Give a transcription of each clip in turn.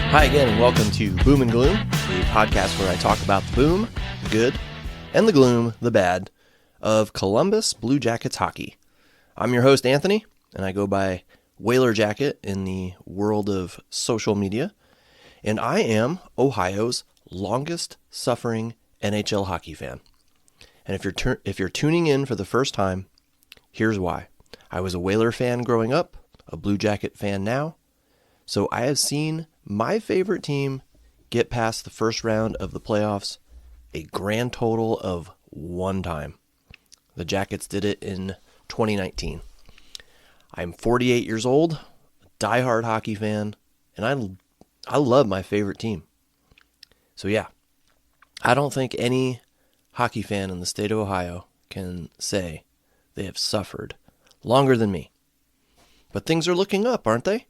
Hi again, and welcome to Boom and Gloom, the podcast where I talk about the boom, the good, and the gloom, the bad, of Columbus Blue Jackets hockey. I'm your host, Anthony, and I go by Whaler Jacket in the world of social media, and I am Ohio's longest-suffering NHL hockey fan. And if you're tuning in for the first time, here's why. I was a Whaler fan growing up, a Blue Jacket fan now, so I have seen my favorite team get past the first round of the playoffs a grand total of one time. The Jackets did it in 2019. I'm 48 years old, a diehard hockey fan, and I love my favorite team. So yeah, I don't think any hockey fan in the state of Ohio can say they have suffered longer than me. But things are looking up, aren't they?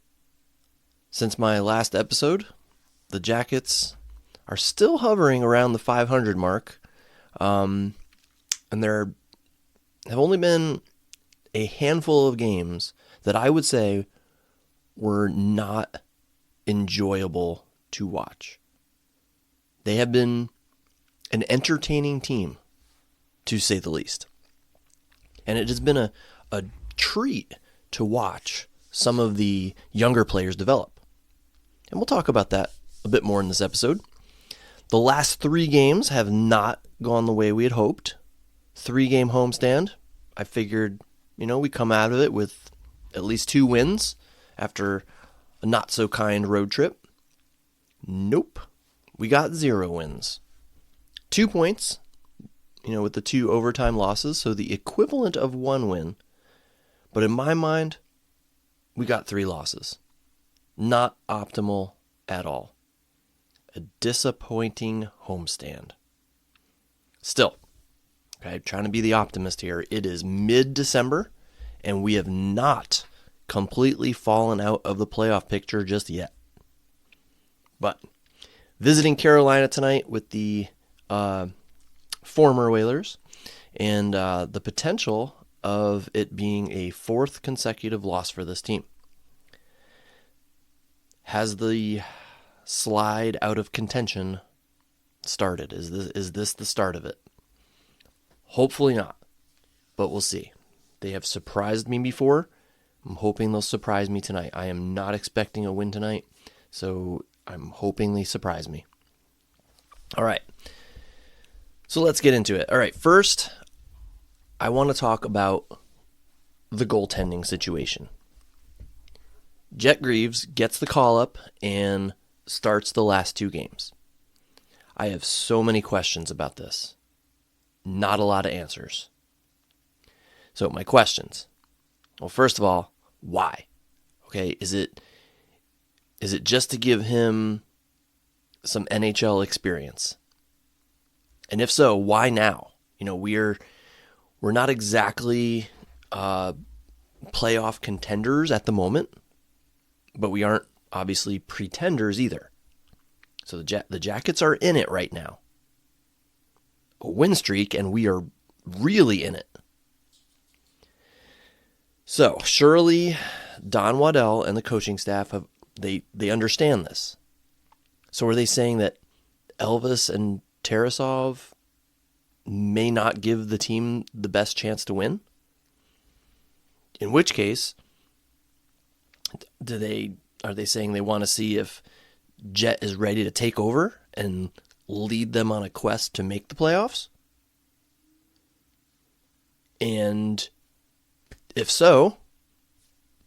Since my last episode, the Jackets are still hovering around the 500 mark, and there have only been a handful of games that I would say were not enjoyable to watch. They have been an entertaining team, to say the least. And it has been a treat to watch some of the younger players develop. And we'll talk about that a bit more in this episode. The last 3 games have not gone the way we had hoped. 3-game homestand. I figured, we come out of it with at least 2 wins after a not-so-kind road trip. Nope. We got 0 wins. 2 points, with the 2 overtime losses, so the equivalent of 1 win. But in my mind, we got 3 losses. Not optimal at all. A disappointing homestand. Still, okay, trying to be the optimist here. It is mid-December, and we have not completely fallen out of the playoff picture just yet. But visiting Carolina tonight with the former Whalers, and the potential of it being a 4th consecutive loss for this team. Has the slide out of contention started? Is this the start of it? Hopefully not, but we'll see. They have surprised me before. I'm hoping they'll surprise me tonight. I am not expecting a win tonight, so I'm hoping they surprise me. All right, so let's get into it. All right, first, I want to talk about the goaltending situation. Jet Greaves gets the call-up and starts the last 2 games. I have so many questions about this. Not a lot of answers. So my questions. Well, first of all, why? Okay, is it just to give him some NHL experience? And if so, why now? We're not exactly playoff contenders at the moment. But we aren't obviously pretenders either. So the Jackets are in it right now. A win streak, and we are really in it. So surely Don Waddell and the coaching staff they understand this. So are they saying that Elvis and Tarasov may not give the team the best chance to win? In which case, are they saying they want to see if Jet is ready to take over and lead them on a quest to make the playoffs? And if so,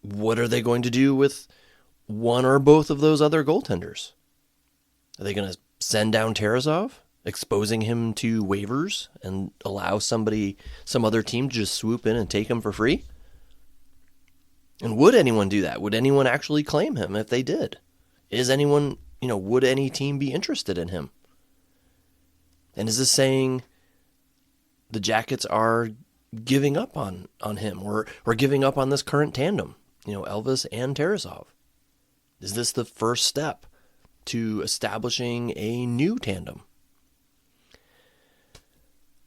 what are they going to do with one or both of those other goaltenders? Are they going to send down Tarasov, exposing him to waivers, and allow some other team to just swoop in and take him for free? And would anyone do that? Would anyone actually claim him if they did? Would any team be interested in him? And is this saying the Jackets are giving up on him or giving up on this current tandem, Elvis and Tarasov? Is this the first step to establishing a new tandem?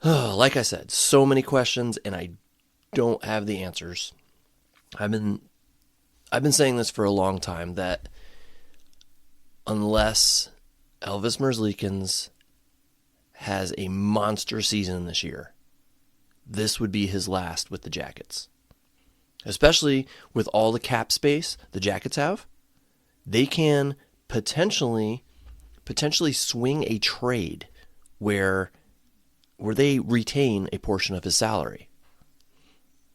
Like I said, so many questions, and I don't have the answers. I've been saying this for a long time, that unless Elvis Merzlikins has a monster season this year, this would be his last with the Jackets. Especially with all the cap space the Jackets have, they can potentially swing a trade where they retain a portion of his salary.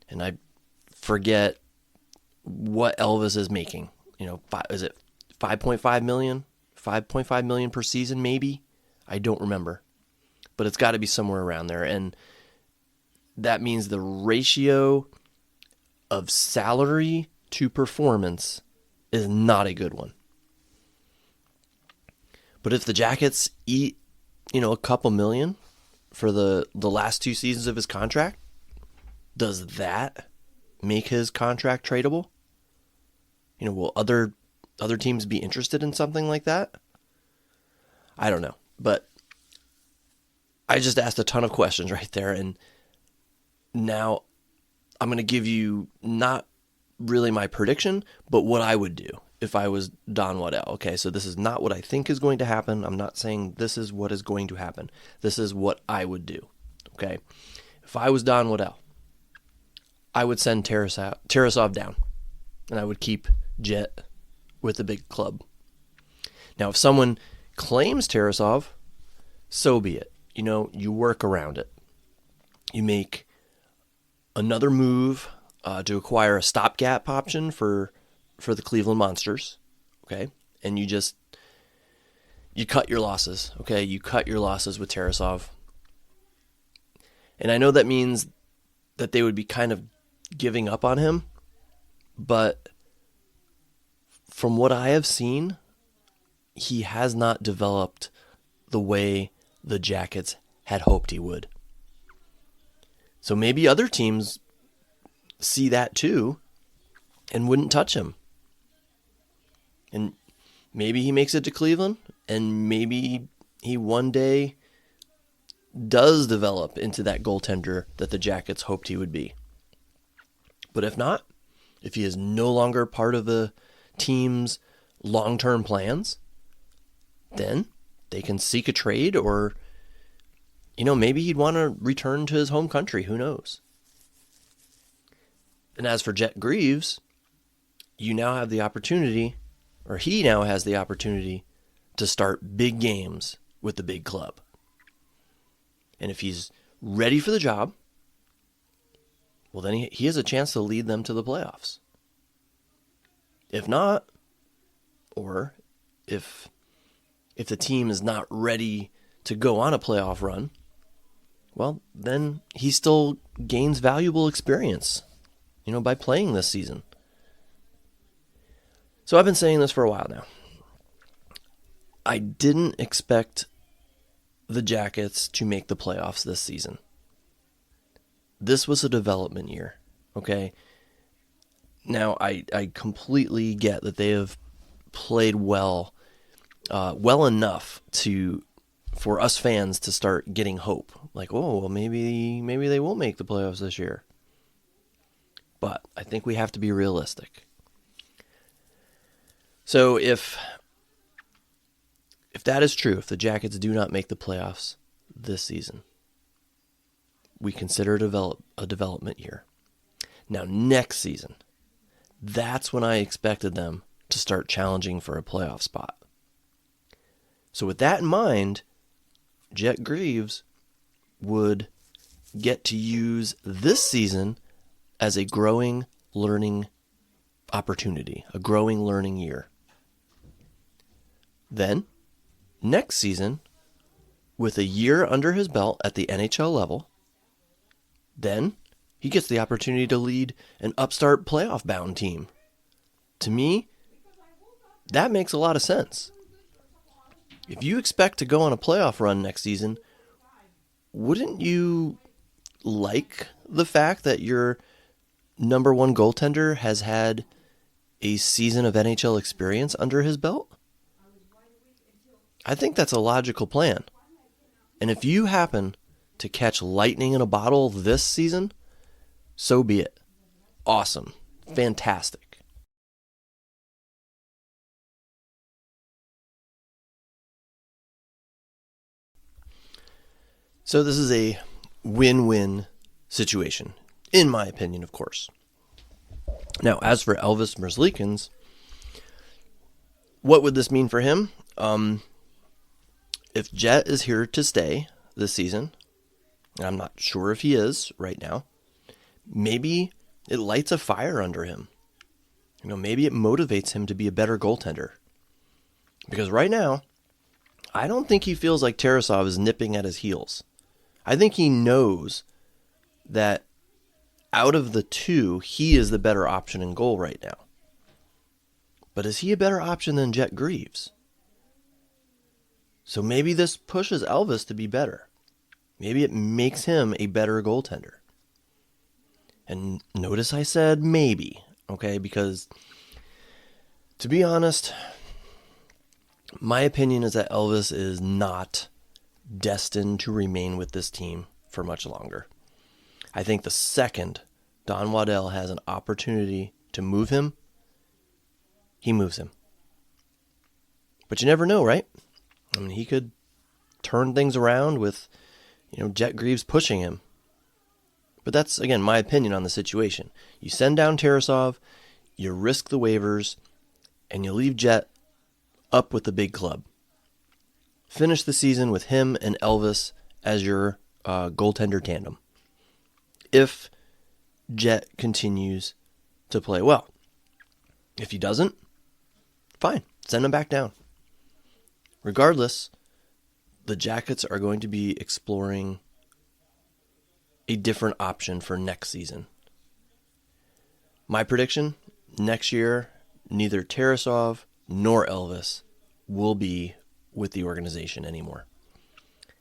And I forget what Elvis is making. Is it 5.5 million? 5.5 million per season, maybe? I don't remember. But it's got to be somewhere around there. And that means the ratio of salary to performance is not a good one. But if the Jackets eat, a couple million for the last 2 seasons of his contract, does that make his contract tradable? Will other teams be interested in something like that? I don't know. But I just asked a ton of questions right there, and now I'm going to give you not really my prediction, but what I would do if I was Don Waddell. Okay, so this is not what I think is going to happen. I'm not saying this is what is going to happen. This is what I would do. Okay, if I was Don Waddell, I would send Tarasov down, and I would keep Jet with the big club. Now, if someone claims Tarasov, so be it. You work around it. You make another move to acquire a stopgap option for the Cleveland Monsters, okay? And you cut your losses, okay? You cut your losses with Tarasov. And I know that means that they would be kind of giving up on him, but from what I have seen, he has not developed the way the Jackets had hoped he would. So maybe other teams see that too and wouldn't touch him. And maybe he makes it to Cleveland, and maybe he one day does develop into that goaltender that the Jackets hoped he would be. But if not, if he is no longer part of the team's long-term plans, then they can seek a trade, or maybe he'd want to return to his home country. Who knows? And as for Jet Greaves, you now have the opportunity, or he now has the opportunity, to start big games with the big club. And if he's ready for the job, well, then he has a chance to lead them to the playoffs. If not, or if the team is not ready to go on a playoff run, well, then he still gains valuable experience, by playing this season. So I've been saying this for a while now. I didn't expect the Jackets to make the playoffs this season. This was a development year, okay? Now, I completely get that they have played well enough for us fans to start getting hope. Like, oh, well, maybe they will make the playoffs this year. But I think we have to be realistic. So if that is true, if the Jackets do not make the playoffs this season, we consider it a development year. Now, next season, that's when I expected them to start challenging for a playoff spot. So with that in mind, Jet Greaves would get to use this season as a growing, learning opportunity, a growing, learning year. Then, next season, with a year under his belt at the NHL level, then he gets the opportunity to lead an upstart playoff-bound team. To me, that makes a lot of sense. If you expect to go on a playoff run next season, wouldn't you like the fact that your number one goaltender has had a season of NHL experience under his belt? I think that's a logical plan. And if you happen to catch lightning in a bottle this season, so be it. Awesome. Fantastic. So this is a win-win situation, in my opinion, of course. Now, as for Elvis Merzlikins, what would this mean for him? If Jet is here to stay this season, and I'm not sure if he is right now, maybe it lights a fire under him. Maybe it motivates him to be a better goaltender. Because right now, I don't think he feels like Tarasov is nipping at his heels. I think he knows that out of the two, he is the better option in goal right now. But is he a better option than Jet Greaves? So maybe this pushes Elvis to be better. Maybe it makes him a better goaltender. And notice I said maybe, okay? Because to be honest, my opinion is that Elvis is not destined to remain with this team for much longer. I think the second Don Waddell has an opportunity to move him, he moves him. But you never know, right? I mean, he could turn things around with, Jet Greaves pushing him. But that's, again, my opinion on the situation. You send down Tarasov, you risk the waivers, and you leave Jet up with the big club. Finish the season with him and Elvis as your goaltender tandem. If Jet continues to play well. If he doesn't, fine, send him back down. Regardless, the Jackets are going to be exploring a different option for next season. My prediction, next year, neither Tarasov nor Elvis will be with the organization anymore.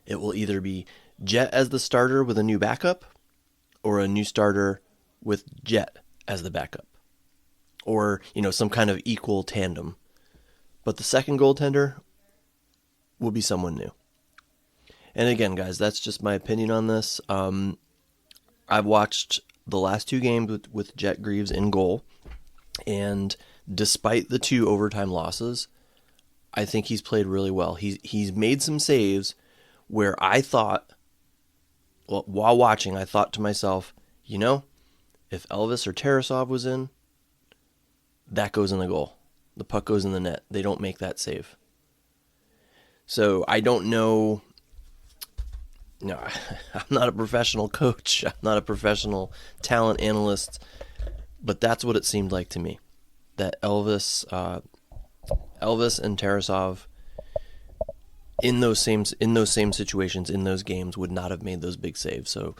It will either be Jet as the starter with a new backup, or a new starter with Jet as the backup. Or, some kind of equal tandem. But the second goaltender will be someone new. And again, guys, that's just my opinion on this. I've watched the last two games with Jet Greaves in goal, and despite the 2 overtime losses, I think he's played really well. He's made some saves where I thought, while watching, I thought to myself, if Elvis or Tarasov was in, that goes in the goal. The puck goes in the net. They don't make that save. So I don't know. No, I'm not a professional coach. I'm not a professional talent analyst. But that's what it seemed like to me. That Elvis and Tarasov in those same situations, in those games, would not have made those big saves. So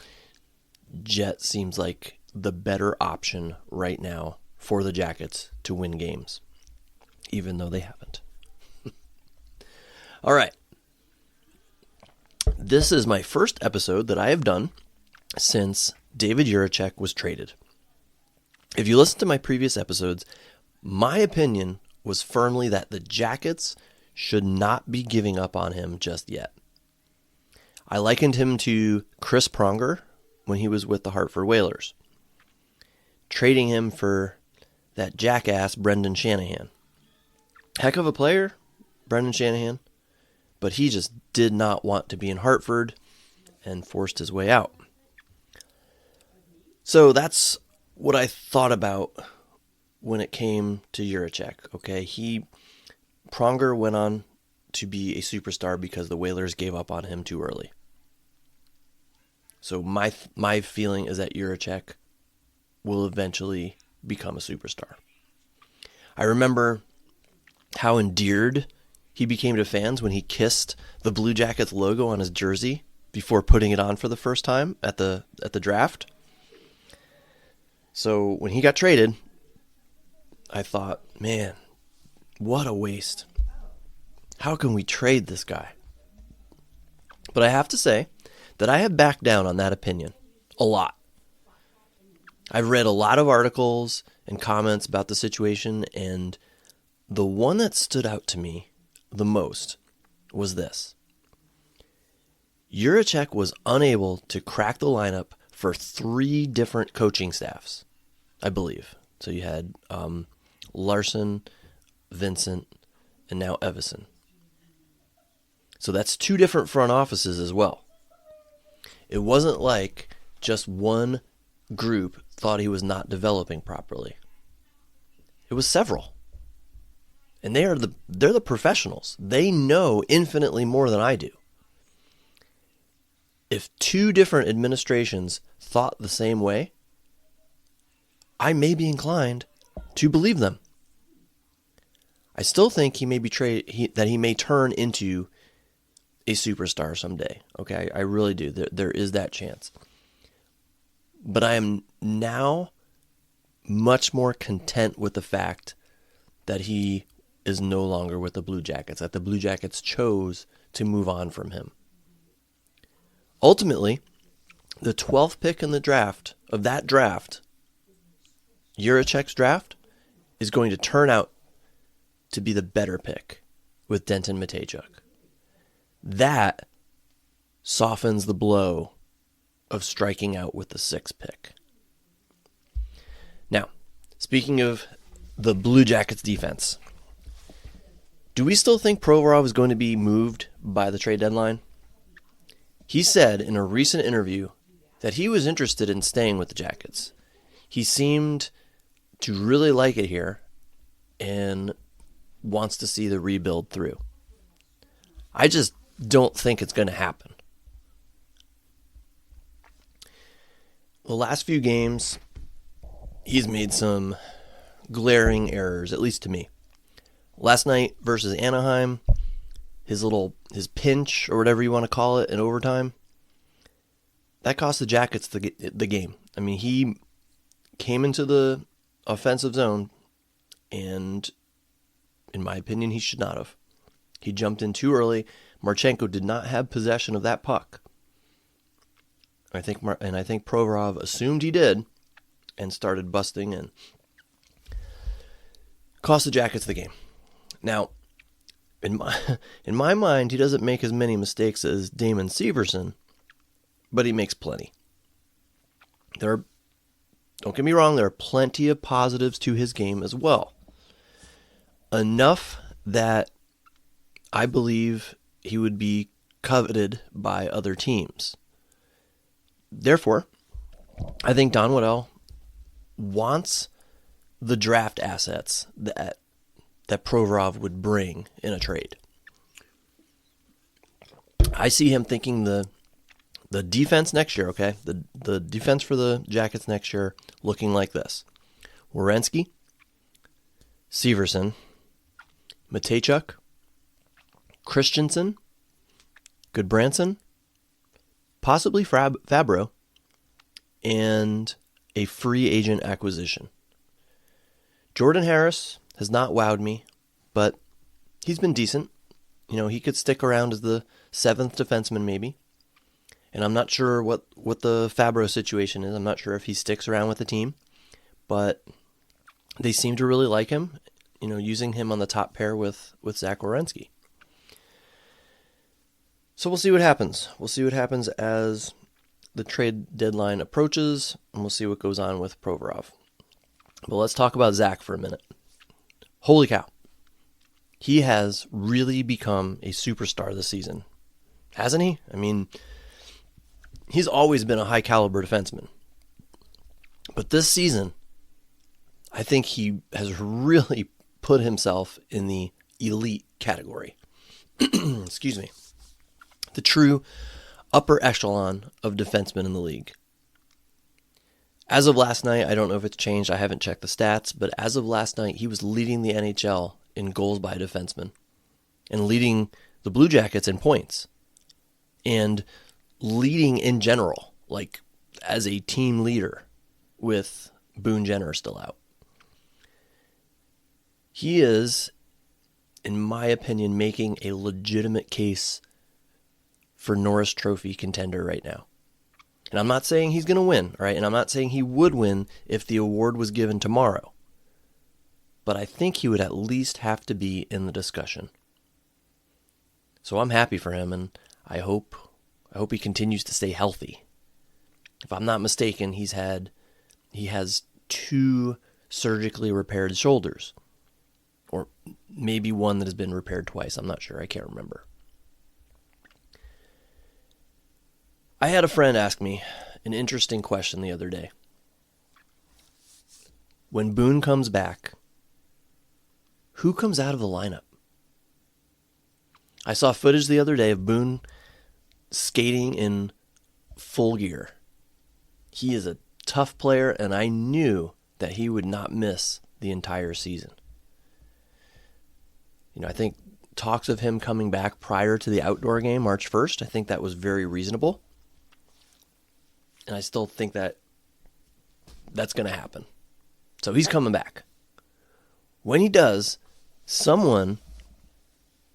Jet seems like the better option right now for the Jackets to win games, even though they haven't. All right. This is my first episode that I have done since David Jiricek was traded. If you listen to my previous episodes, my opinion was firmly that the Jackets should not be giving up on him just yet. I likened him to Chris Pronger when he was with the Hartford Whalers, trading him for that jackass Brendan Shanahan. Heck of a player, Brendan Shanahan, but he just did not want to be in Hartford and forced his way out. So that's what I thought about when it came to Jiricek. Okay, Pronger went on to be a superstar because the Whalers gave up on him too early. So my feeling is that Jiricek will eventually become a superstar. I remember how endeared he became to fans when he kissed the Blue Jackets logo on his jersey before putting it on for the first time at the draft. So when he got traded, I thought, man, what a waste. How can we trade this guy? But I have to say that I have backed down on that opinion a lot. I've read a lot of articles and comments about the situation, and the one that stood out to me the most was this. Jiricek was unable to crack the lineup for 3 different coaching staffs, I believe. So you had Larson, Vincent, and now Evison. So that's 2 different front offices as well. It wasn't like just one group thought he was not developing properly. It was several. And they're the professionals. They know infinitely more than I do. If two different administrations thought the same way, I may be inclined to believe them. I still think he may be that he may turn into a superstar someday. Okay, I really do. There is that chance. But I am now much more content with the fact that he is no longer with the Blue Jackets, that the Blue Jackets chose to move on from him. Ultimately, the 12th pick in the draft, Juracek's draft, is going to turn out to be the better pick with Denton Matejchuk. That softens the blow of striking out with the 6th pick. Now, speaking of the Blue Jackets defense, do we still think Provorov is going to be moved by the trade deadline? He said in a recent interview that he was interested in staying with the Jackets. He seemed to really like it here and wants to see the rebuild through. I just don't think it's going to happen. The last few games, he's made some glaring errors, at least to me. Last night versus Anaheim, his pinch, or whatever you want to call it, in overtime, that cost the Jackets the game. I mean, he came into the offensive zone, and in my opinion, he should not have. He jumped in too early. Marchenko did not have possession of that puck. I think Provorov assumed he did and started busting in. Cost the Jackets the game. Now, in my mind, he doesn't make as many mistakes as Damon Severson, but he makes plenty. Don't get me wrong, there are plenty of positives to his game as well. Enough that I believe he would be coveted by other teams. Therefore, I think Don Waddell wants the draft assets that Provorov would bring in a trade. I see him thinking the defense next year, okay? The defense for the Jackets next year looking like this. Werenski, Severson, Matejchuk, Christensen, Goodbranson, possibly Fabro, and a free agent acquisition. Jordan Harris has not wowed me, but he's been decent. You know, he could stick around as the 7th defenseman maybe. And I'm not sure what the Fabro situation is. I'm not sure if he sticks around with the team. But they seem to really like him, you know, using him on the top pair with Zach Werenski. So we'll see what happens. We'll see what happens as the trade deadline approaches, and we'll see what goes on with Provorov. But let's talk about Zach for a minute. Holy cow. He has really become a superstar this season. Hasn't he? I mean, he's always been a high-caliber defenseman. But this season, I think he has really put himself in the elite category. Excuse me. The true upper echelon of defensemen in the league. As of last night, I don't know if it's changed. I haven't checked the stats, but as of last night, he was leading the NHL in goals by a defenseman and leading the Blue Jackets in points and leading in general, like as a team leader with Boone Jenner still out. He is, in my opinion, making a legitimate case for Norris Trophy contender right now. And I'm not saying he's going to win, all right? And I'm not saying he would win if the award was given tomorrow. But I think he would at least have to be in the discussion. So I'm happy for him, and I hope he continues to stay healthy. If I'm not mistaken, he has 2 surgically repaired shoulders. Or maybe one that has been repaired twice. I'm not sure. I can't remember. I had a friend ask me an interesting question the other day. When Boone comes back, who comes out of the lineup? I saw footage the other day of Boone skating in full gear. He is a tough player, and I knew that he would not miss the entire season. I think talks of him coming back prior to the outdoor game, March 1st, I think that was very reasonable. And I still think that that's going to happen. So he's coming back. When he does, someone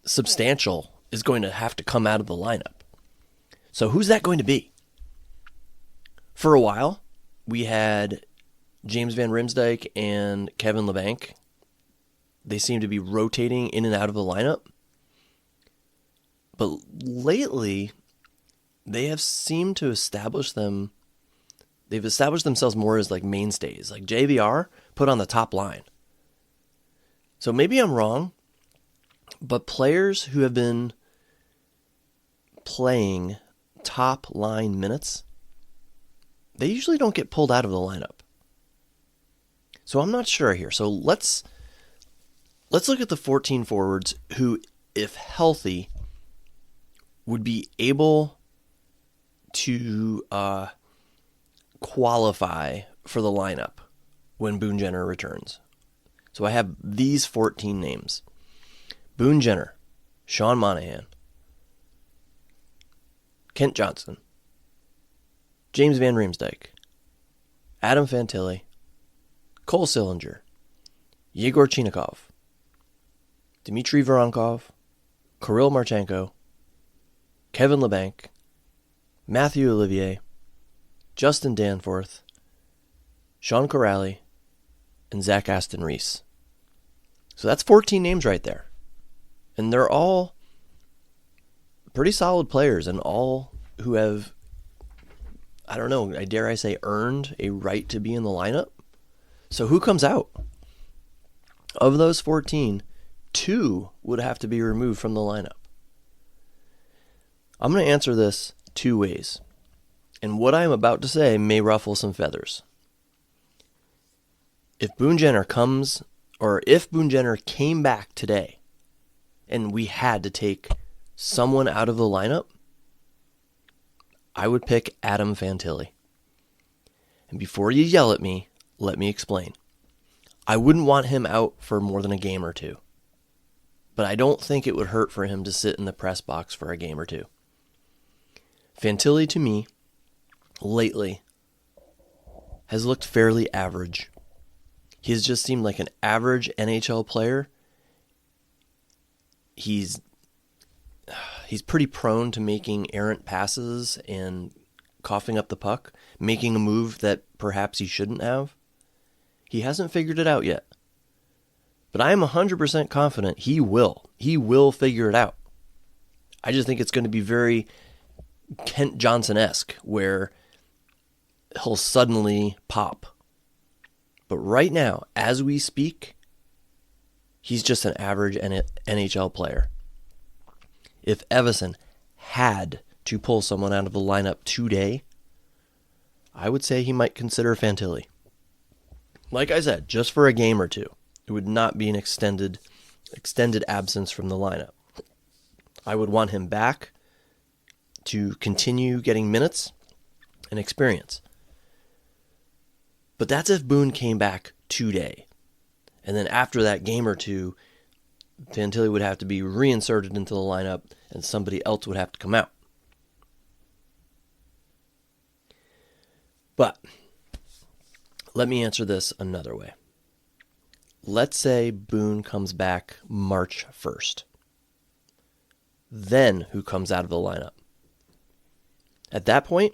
substantial is going to have to come out of the lineup. So who's that going to be? For a while, we had James Van Riemsdyk and Kevin Labanc. They seem to be rotating in and out of the lineup. But lately, they have seemed to establish they've established themselves more as like mainstays, like JVR put on the top line. So maybe I'm wrong, but players who have been playing top line minutes, they usually don't get pulled out of the lineup. So I'm not sure here. So let's look at the 14 forwards who, if healthy, would be able to qualify for the lineup when Boone Jenner returns. So I have these 14 names. Boone Jenner, Sean Monahan, Kent Johnson, James Van Riemsdyk, Adam Fantilli, Cole Sillinger, Yegor Chinakhov, Dmitry Voronkov, Kirill Marchenko, Kevin Labanc, Matthew Olivier, Justin Danforth, Sean Corrali, and Zach Aston Reese. So that's 14 names right there. And they're all pretty solid players and all who have, I don't know, dare I say, earned a right to be in the lineup. So who comes out? Of those 14, 2 would have to be removed from the lineup. I'm going to answer this 2 ways. And what I'm about to say may ruffle some feathers. If Boone Jenner came back today and we had to take someone out of the lineup, I would pick Adam Fantilli. And before you yell at me, let me explain. I wouldn't want him out for more than a game or 2. But I don't think it would hurt for him to sit in the press box for a game or 2. Fantilli, to me, lately, has looked fairly average. He has just seemed like an average NHL player. He's pretty prone to making errant passes and coughing up the puck, making a move that perhaps he shouldn't have. He hasn't figured it out yet. But I am 100% confident he will. He will figure it out. I just think it's going to be very Kent Johnson-esque, where he'll suddenly pop. But right now, as we speak, he's just an average NHL player. If Evason had to pull someone out of the lineup today, I would say he might consider Fantilli. Like I said, just for a game or 2. It would not be an extended absence from the lineup. I would want him back to continue getting minutes and experience. But that's if Boone came back today. And then after that game or 2, Fantilli would have to be reinserted into the lineup and somebody else would have to come out. But let me answer this another way. Let's say Boone comes back March 1st. Then who comes out of the lineup? At that point,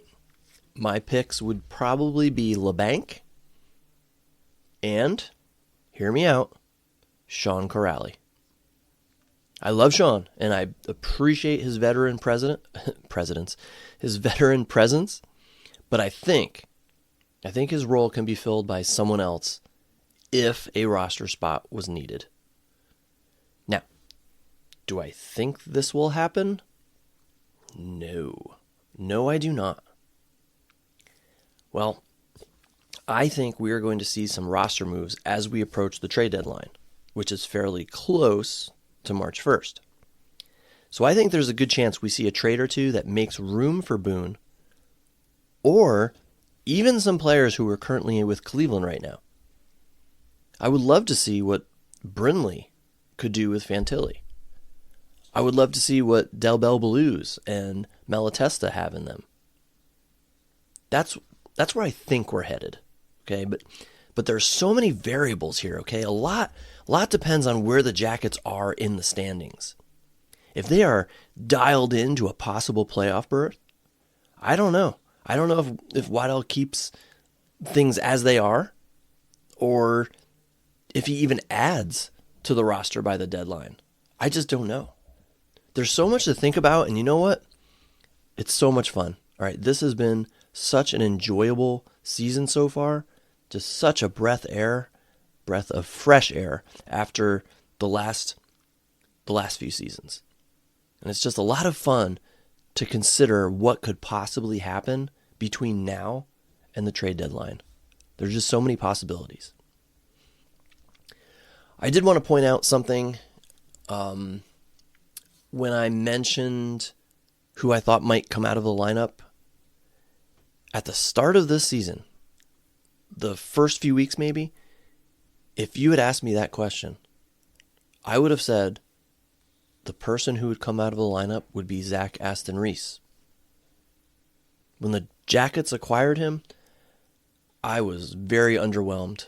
my picks would probably be Labanc and, hear me out, Sean Corrali. I love Sean, and I appreciate his veteran his veteran presence, but I think his role can be filled by someone else if a roster spot was needed. Now, do I think this will happen? No. No, I do not. Well, I think we are going to see some roster moves as we approach the trade deadline, which is fairly close to March 1st. So I think there's a good chance we see a trade or two that makes room for Boone, or even some players who are currently with Cleveland right now. I would love to see what Brindley could do with Fantilli. I would love to see what Del Bel Blues and Malatesta have in them. That's where I think we're headed. Okay, but there's so many variables here, okay? A lot depends on where the Jackets are in the standings. If they are dialed into a possible playoff berth, I don't know. I don't know if Waddell keeps things as they are, or if he even adds to the roster by the deadline. I just don't know. There's so much to think about, and you know what? It's so much fun. All right, this has been such an enjoyable season so far. Just such a breath of fresh air after the last few seasons. And it's just a lot of fun to consider what could possibly happen between now and the trade deadline. There's just so many possibilities. I did want to point out something when I mentioned who I thought might come out of the lineup. At the start of this season, the first few weeks maybe, if you had asked me that question, I would have said the person who would come out of the lineup would be Zach Aston Reese. When the Jackets acquired him, I was very underwhelmed.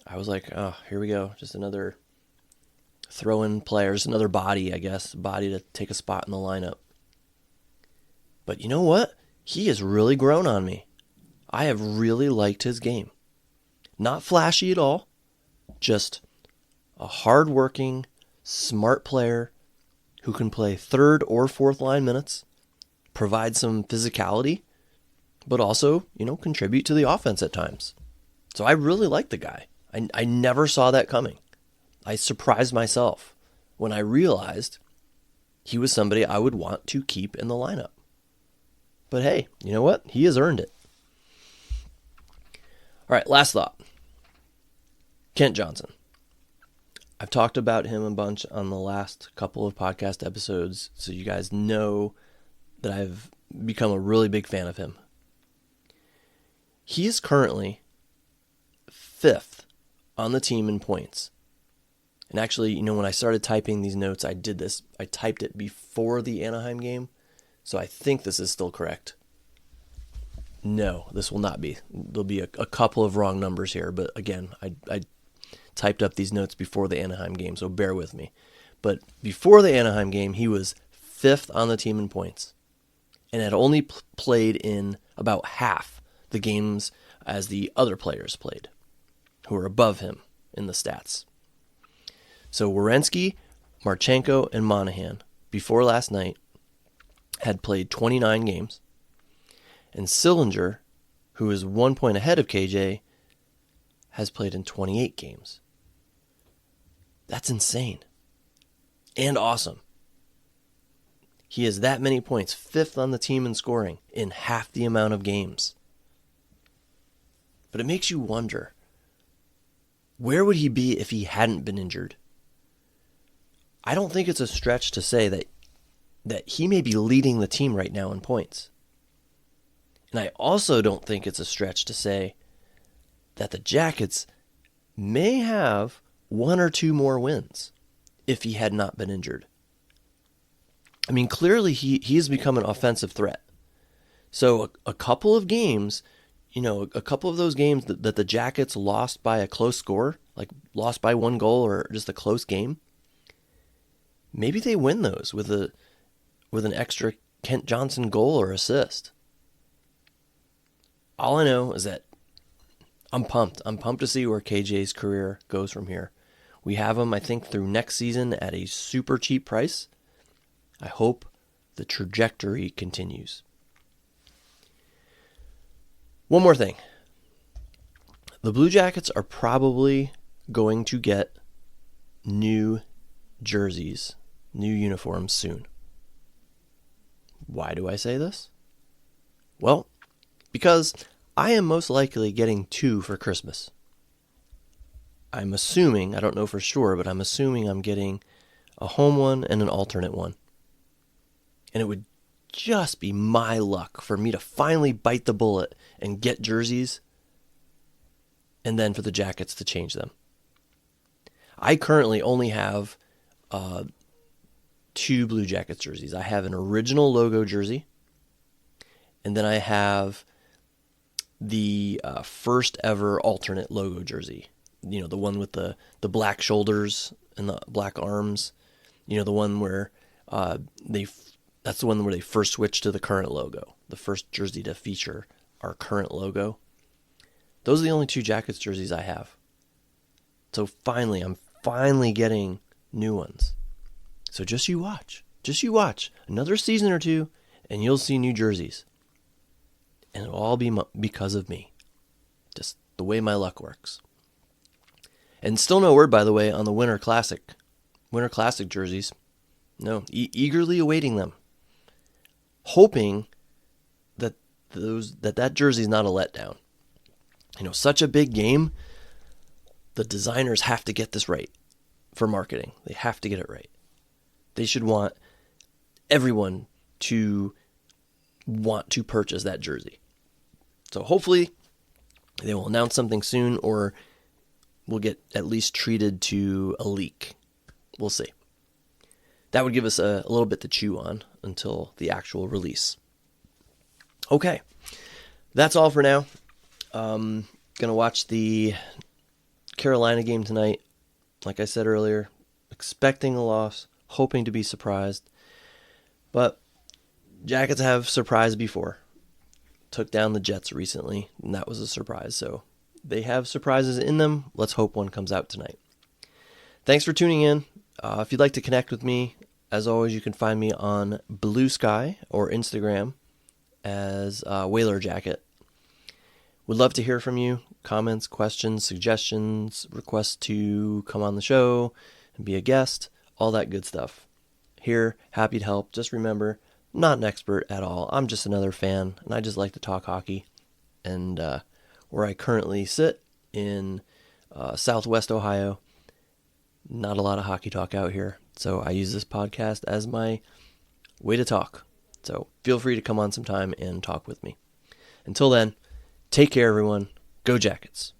I was like, oh, here we go. Just another throw-in player, just another body, I guess, body to take a spot in the lineup. But you know what? He has really grown on me. I have really liked his game. Not flashy at all, just a hard-working, smart player who can play third or fourth line minutes, provide some physicality, but also, contribute to the offense at times. So I really like the guy. I never saw that coming. I surprised myself when I realized he was somebody I would want to keep in the lineup. But hey, you know what? He has earned it. All right, last thought. Kent Johnson. I've talked about him a bunch on the last couple of podcast episodes, so you guys know that I've become a really big fan of him. He is currently 5th on the team in points. And actually, when I started typing these notes, I did this. I typed it before the Anaheim game, so I think this is still correct. No, this will not be. There'll be a couple of wrong numbers here, but again, I typed up these notes before the Anaheim game, so bear with me. But before the Anaheim game, he was 5th on the team in points and had only played in about half the games as the other players played, who were above him in the stats. So Werenski, Marchenko, and Monahan, before last night, had played 29 games. And Sillinger, who is 1 point ahead of KJ, has played in 28 games. That's insane. And awesome. He has that many points, 5th on the team in scoring, in half the amount of games. But it makes you wonder, where would he be if he hadn't been injured? I don't think it's a stretch to say that he may be leading the team right now in points. And I also don't think it's a stretch to say that the Jackets may have 1 or 2 more wins if he had not been injured. I mean, clearly he has become an offensive threat. So a couple of games, a couple of those games that the Jackets lost by a close score, like lost by 1 goal or just a close game, maybe they win those with an extra Kent Johnson goal or assist. All I know is that I'm pumped. I'm pumped to see where KJ's career goes from here. We have him, I think, through next season at a super cheap price. I hope the trajectory continues. One more thing. The Blue Jackets are probably going to get new jerseys, new uniforms soon. Why do I say this? Well, because I am most likely getting 2 for Christmas. I'm assuming, I don't know for sure, but I'm assuming I'm getting a home one and an alternate one. And it would just be my luck for me to finally bite the bullet and get jerseys, and then for the Jackets to change them. I currently only have 2 Blue Jackets jerseys. I have an original logo jersey, and then I have the first ever alternate logo jersey. You know, the one with the black shoulders and the black arms. You know, the one where that's the one where they first switched to the current logo. The first jersey to feature our current logo. Those are the only 2 Jackets jerseys I have. So I'm finally getting new ones. So just you watch. Just you watch. Another season or 2, and you'll see new jerseys. And it'll all be because of me. Just the way my luck works. And still no word, by the way, on the Winter Classic jerseys. No, eagerly awaiting them. Hoping that that jersey is not a letdown. You know, such a big game. The designers have to get this right for marketing. They have to get it right. They should want everyone to want to purchase that jersey. So hopefully they will announce something soon, or we'll get at least treated to a leak. We'll see. That would give us a little bit to chew on until the actual release. Okay, that's all for now. Gonna watch the Carolina game tonight. Like I said earlier, expecting a loss, hoping to be surprised. But Jackets have surprised before. Took down the Jets recently, and that was a surprise. So they have surprises in them. Let's hope one comes out tonight. Thanks for tuning in. If you'd like to connect with me, as always, you can find me on Blue Sky or Instagram as Whaler Jacket. Would love to hear from you. Comments, questions, suggestions, requests to come on the show and be a guest, all that good stuff. Here, happy to help. Just remember, not an expert at all. I'm just another fan, and I just like to talk hockey. And where I currently sit in Southwest Ohio, not a lot of hockey talk out here. So I use this podcast as my way to talk. So feel free to come on sometime and talk with me. Until then, take care, everyone. Go Jackets.